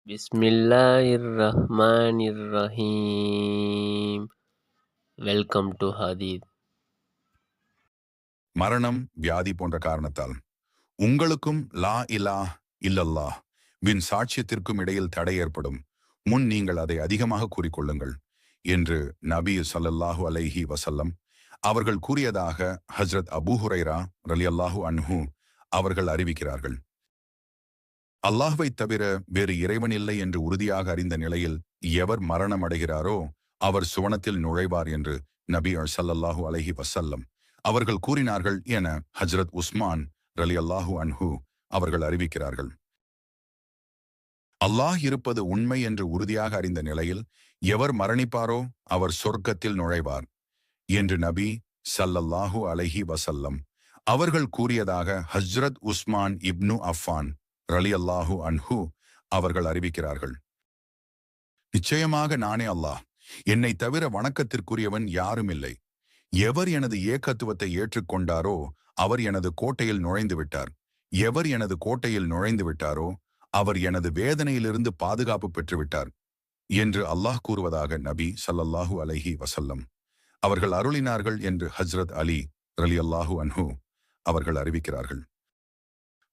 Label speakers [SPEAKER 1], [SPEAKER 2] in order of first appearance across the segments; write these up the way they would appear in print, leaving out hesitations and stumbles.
[SPEAKER 1] Bismillahirrahmanirrahim. Welcome to Hadith.
[SPEAKER 2] மரணம், வியாதி போன்ற காரணத்தால் உங்களுக்கும் லா இலாஹ் இல்லல்லாஹ் வின் சாட்சியத்திற்கும் இடையில் தடை ஏற்படும் முன் நீங்கள் அதை அதிகமாக கூறிக்கொள்ளுங்கள் என்று நபி ஸல்லல்லாஹு அலைஹி வஸல்லம் அவர்கள் கூறியதாக ஹஜ்ரத் அபூ ஹுரைரா ரலியல்லாஹு அன்ஹு அவர்கள் அறிவிக்கிறார்கள். அல்லாஹ்வை தவிர வேறு இறைவன் இல்லை என்று உறுதியாக அறிந்த நிலையில் எவர் மரணம் அடைகிறாரோ அவர் சுவனத்தில் நுழைவார் என்று நபி ஸல்லல்லாஹு அலைஹி வஸல்லம் அவர்கள் கூறினார்கள் என ஹஜ்ரத் உஸ்மான் ரலியல்லாஹு அன்ஹு அவர்கள் அறிவிக்கிறார்கள். அல்லாஹ் இருப்பது உண்மை என்று உறுதியாக அறிந்த நிலையில் எவர் மரணிப்பாரோ அவர் சொர்க்கத்தில் நுழைவார் என்று நபி ஸல்லல்லாஹு அலைஹி வஸல்லம் அவர்கள் கூறியதாக ஹஜ்ரத் உஸ்மான் இப்னு அஃபான் ரலியல்லாஹு அன்ஹு அவர்கள் அறிவிக்கிறார்கள். நிச்சயமாக நானே அல்லாஹ், என்னை தவிர வணக்கத்திற்குரியவன் யாரும் இல்லை. எவர் எனது ஏகத்துவத்தை ஏற்றுக்கொண்டாரோ அவர் எனது கோட்டையில் நுழைந்து விட்டார். எவர் எனது கோட்டையில் நுழைந்து விட்டாரோ அவர் எனது வேதனையிலிருந்து பாதுகாப்பு பெற்றுவிட்டார் என்று அல்லாஹ் கூறுவதாக நபி ஸல்லல்லாஹு அலைஹி வஸல்லம் அவர்கள் அருளினார்கள் என்று ஹஜ்ரத் அலி ரலியல்லாஹு அன்ஹு அவர்கள் அறிவிக்கிறார்கள்.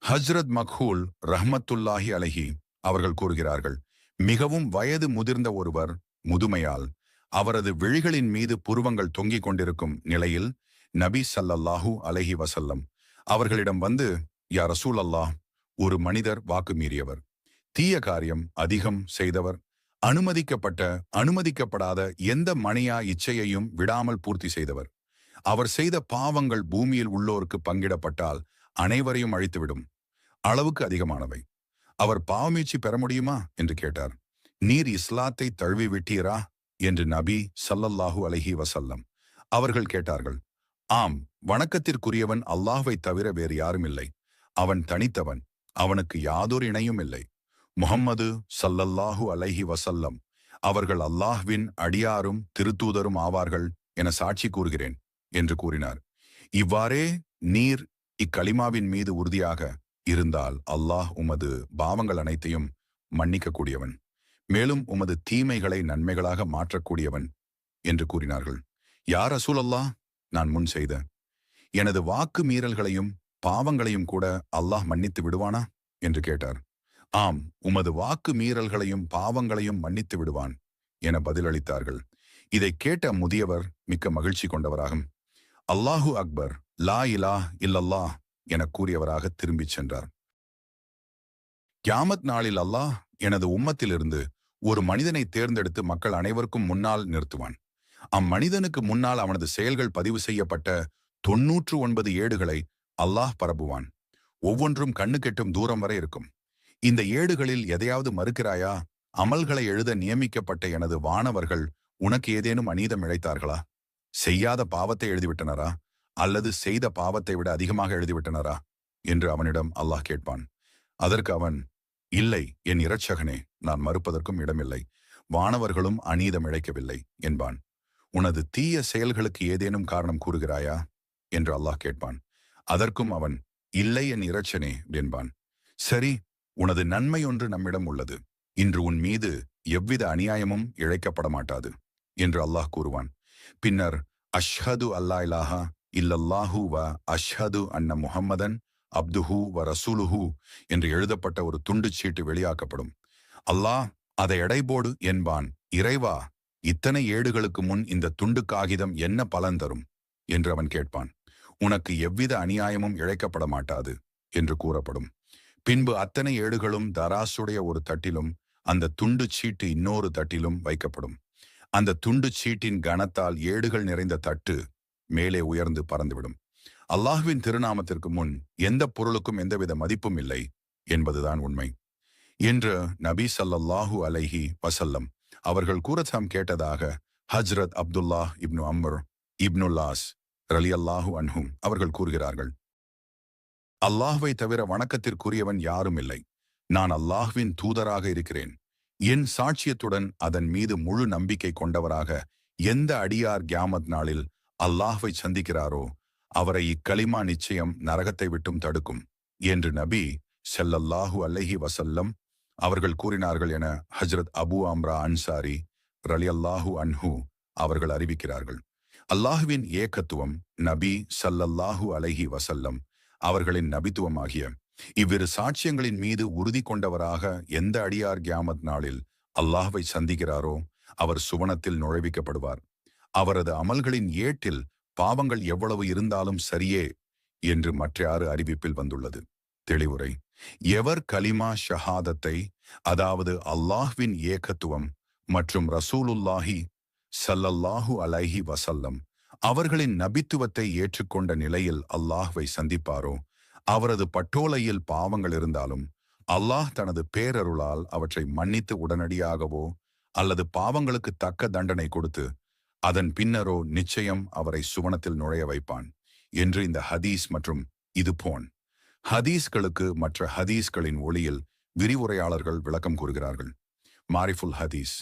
[SPEAKER 2] ஹஜ்ரத் மக்ஹூல் ரஹ்மத்துல்லாஹி அலைஹி அவர்கள் கூறுகிறார்கள், மிகவும் வயது முதிர்ந்த ஒருவர் முதுமையால் அவரது விழிகளின் மீது புருவங்கள் தொங்கிக் கொண்டிருக்கும் நிலையில் நபி ஸல்லல்லாஹு அலைஹி வஸல்லம் அவர்களிடம் வந்து, யா ரசூல் அல்லாஹ், ஒரு மனிதர் வாக்கு மீறியவர், தீய காரியம் அதிகம் செய்தவர், அனுமதிக்கப்படாத எந்த மணியா இச்சையையும் விடாமல் பூர்த்தி செய்தவர். அவர் செய்த பாவங்கள் பூமியில் உள்ளோருக்கு பங்கிடப்பட்டால் அனைவரையும் அழித்துவிடும் அளவுக்கு அதிகமானவை. அவர் பாவமீட்சி பெற முடியுமா என்று கேட்டார். நீர் இஸ்லாத்தை தழுவி விட்டீரா என்று நபி ஸல்லல்லாஹு அலைஹி வஸல்லம் அவர்கள் கேட்டார்கள். ஆம், வணக்கத்திற்குரியவன் அல்லாஹ்வை தவிர வேறு யாரும் இல்லை. அவன் தனித்தவன், அவனுக்கு யாதொரு இணையும் இல்லை. முஹம்மது ஸல்லல்லாஹு அலைஹி வஸல்லம் அவர்கள் அல்லாஹ்வின் அடியாரும் திருத்தூதரும் ஆவார்கள் என சாட்சி கூறுகிறேன் என்று கூறினார். இவ்வாறே நீர் இக்கலிமாவின் மீது உறுதியாக இருந்தால் அல்லாஹ் உமது பாவங்கள் அனைத்தையும் மன்னிக்கக்கூடியவன், மேலும் உமது தீமைகளை நன்மைகளாக மாற்றக்கூடியவன் என்று கூறினார்கள். யா ரசூலல்லாஹ், நான் முன் செய்த எனது வாக்கு மீறல்களையும் பாவங்களையும் கூட அல்லாஹ் மன்னித்து விடுவானா என்று கேட்டார். ஆம், உமது வாக்கு மீறல்களையும் பாவங்களையும் மன்னித்து விடுவான் என பதிலளித்தார்கள். இதை கேட்ட முதியவர் மிக்க மகிழ்ச்சி கொண்டவராகும். அல்லாஹு அக்பர், லா இலாஹ் இல்லல்லாஹ் என கூறியவராக திரும்பிச் சென்றார். கியாமத் நாளில் அல்லாஹ் எனது உம்மத்திலிருந்து ஒரு மனிதனை தேர்ந்தெடுத்து மக்கள் அனைவருக்கும் முன்னால் நிறுத்துவான். அம்மனிதனுக்கு முன்னால் அவனது செயல்கள் பதிவு செய்யப்பட்ட 99 ஏடுகளை அல்லாஹ் பரப்புவான். ஒவ்வொன்றும் கண்ணு கெட்டும் தூரம் வரை இருக்கும். இந்த ஏடுகளில் எதையாவது மறுக்கிறாயா? அமல்களை எழுத நியமிக்கப்பட்ட எனது வானவர்கள் உனக்கு ஏதேனும் அநீதம் இழைத்தார்களா? செய்யாத பாவத்தை எழுதிவிட்டனரா அல்லது செய்த பாவத்தை விட அதிகமாக எழுதிவிட்டனரா என்று அவனிடம் அல்லாஹ் கேட்பான். அதற்கு அவன், இல்லை என் இரட்சகனே, நான் மறுப்பதற்கும் இடமில்லை, வானவர்களும் அநீதம் இழைக்கவில்லை என்பான். உனது தீய செயல்களுக்கு ஏதேனும் காரணம் கூறுகிறாயா என்று அல்லாஹ் கேட்பான். அதற்கும் அவன், இல்லை என் இரட்சனே என்பான். சரி, உனது நன்மை ஒன்று நம்மிடம் உள்ளது, இன்று உன் மீது எவ்வித அநியாயமும் இழைக்கப்பட மாட்டாது என்று அல்லாஹ் கூறுவான். பின்னர் அஷ்ஹது அல்லா இலாஹா இல்லல்லாஹு வ அஷ்ஹது அன்ன முஹம்மதன் அப்துஹு வ ரசூலுஹு என்று எழுதப்பட்ட ஒரு துண்டு சீட்டு வெளியாக்கப்படும். அல்லாஹ் அதை எடைபோடு என்பான். இறைவா, இத்தனை ஏடுகளுக்கு முன் இந்த துண்டு காகிதம் என்ன பலன் தரும் என்று அவன் கேட்பான். உனக்கு எவ்வித அநியாயமும் இழைக்கப்பட மாட்டாது என்று கூறப்படும். பின்பு அத்தனை ஏடுகளும் தராசுடைய ஒரு தட்டிலும் அந்த துண்டு சீட்டு இன்னொரு தட்டிலும் வைக்கப்படும். அந்த துண்டு சீட்டின் கனத்தால் ஏடுகள் நிறைந்த தட்டு மேலே உயர்ந்து பறந்துவிடும். அல்லாஹ்வின் திருநாமத்திற்கு முன் எந்த பொருளுக்கும் எந்தவித மதிப்பும் இல்லை என்பதுதான் உண்மை என்று நபி ஸல்லல்லாஹு அலைஹி வஸல்லம் அவர்கள் கூறத்தாம் கேட்டதாக ஹஜ்ரத் அப்துல்லாஹ் இப்னு அம்ர் இப்னுல்லாஸ் ரலியல்லாஹு அன்ஹும் அவர்கள் கூறுகிறார்கள். அல்லாஹ்வை தவிர வணக்கத்திற்குரியவன் யாரும் இல்லை. நான் அல்லாஹ்வின் தூதராக இருக்கிறேன். என் சாட்சியத்துடன் அதன் மீது முழு நம்பிக்கை கொண்டவராக எந்த அடியார் கியாமத் நாளில் அல்லாஹ்வை சந்திக்கிறாரோ அவரை இக்கலிமா நிச்சயம் நரகத்தை விட்டும் தடுக்கும் என்று நபி ஸல்லல்லாஹு அலைஹி வஸல்லம் அவர்கள் கூறினார்கள் என ஹஜ்ரத் அபு அம்ரா அன்சாரி ரலியல்லாஹு அன்ஹு அவர்கள் அறிவிக்கிறார்கள். அல்லாஹுவின் ஏகத்துவம், நபி ஸல்லல்லாஹு அலைஹி வஸல்லம் அவர்களின் நபித்துவமாகிய இவ்விரு சாட்சியங்களின் மீது உறுதி கொண்டவராக எந்த அடியார் கியாமத் நாளில் அல்லாஹ்வை சந்திக்கிறாரோ அவர் சுவனத்தில் நுழைவிக்கப்படுவார். அவரது அமல்களின் ஏட்டில் பாவங்கள் எவ்வளவு இருந்தாலும் சரியே என்று மற்ற அறிவிப்பில் வந்துள்ளது. தெளிவுரை: எவர் கலிமா ஷஹாதத்தை, அதாவது அல்லாஹ்வின் ஏகத்துவம் மற்றும் ரசூலுல்லாஹி ஸல்லல்லாஹு அலைஹி வஸல்லம் அவர்களின் நபித்துவத்தை ஏற்றுக்கொண்ட நிலையில் அல்லாஹ்வை சந்திப்பாரோ அவரது பட்டோலையில் பாவங்கள் இருந்தாலும் அல்லாஹ் தனது பேரருளால் அவற்றை மன்னித்து உடனடியாகவோ அல்லது பாவங்களுக்கு தக்க தண்டனை கொடுத்து அதன் பின்னரோ நிச்சயம் அவரை சுவனத்தில் நுழைய வைப்பான் என்று இந்த ஹதீஸ் மற்றும் இதுபோன் ஹதீஸ்களுக்கு மற்ற ஹதீஸ்களின் ஒளியில் விரிவுரையாளர்கள் விளக்கம் கூறுகிறார்கள். மாரிஃபுல் ஹதீஸ்: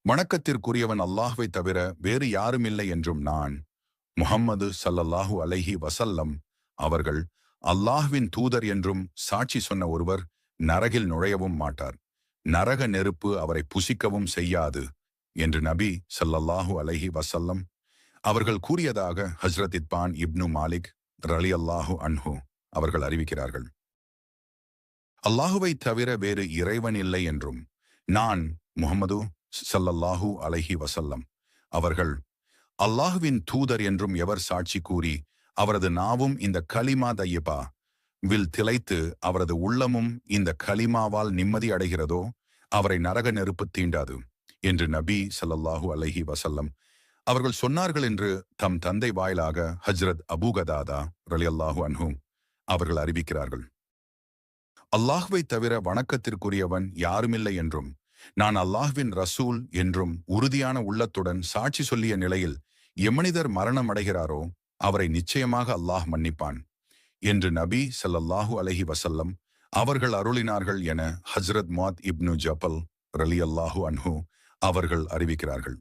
[SPEAKER 2] வணக்கத்திற்குரியவன் அல்லாஹ்வை தவிர வேறு யாருமில்லை என்றும் நான் முஹம்மது ஸல்லல்லாஹு அலைஹி வஸல்லம் அவர்கள் அல்லாஹ்வின் தூதர் என்றும் சாட்சி சொன்ன ஒருவர் நரகில் நுழையவும் மாட்டார், நரக நெருப்பு அவரை புசிக்கவும் செய்யாது என்று நபி ஸல்லல்லாஹு அலைஹி வஸல்லம் அவர்கள் கூறியதாக ஹஜ்ரத் இத்பான் இப்னு மாலிக் ரலியல்லாஹு அன்ஹு அவர்கள் அறிவிக்கிறார்கள். அல்லாஹுவை தவிர வேறு இறைவன் இல்லை என்றும் நான் முஹம்மது ஸல்லல்லாஹு அலைஹி வஸல்லம் அவர்கள் அல்லாஹுவின் தூதர் என்றும் எவர் சாட்சி கூறி அவரது நாவும் இந்த கலிமா தையிபா வில் திளைத்து அவரது உள்ளமும் இந்த கலிமாவால் நிம்மதி அடைகிறதோ அவரை நரக நெருப்பு தீண்டாது என்று நபி ஸல்லல்லாஹு அலைஹி வஸல்லம் அவர்கள் சொன்னார்கள் என்று தம் தந்தை வாயிலாக ஹஜ்ரத் அபூ கதாதா ரலியல்லாஹு அன்ஹு அவர்கள் அறிவிக்கிறார்கள். அல்லாஹ்வை தவிர வணக்கத்திற்குரியவன் யாருமில்லை என்றும் நான் அல்லாஹ்வின் ரசூல் என்றும் உறுதியான உள்ளத்துடன் சாட்சி சொல்லிய நிலையில் எம்மனிதர் மரணம் அடைகிறாரோ அவரை நிச்சயமாக அல்லாஹ் மன்னிப்பான் என்று நபி ஸல்லல்லாஹு அலைஹி வஸல்லம் அவர்கள் அருளினார்கள் என ஹஜ்ரத் முஆத் இப்னு ஜபல் ரலியல்லாஹு அன்ஹு அவர்கள் அறிவிக்கிறார்கள்.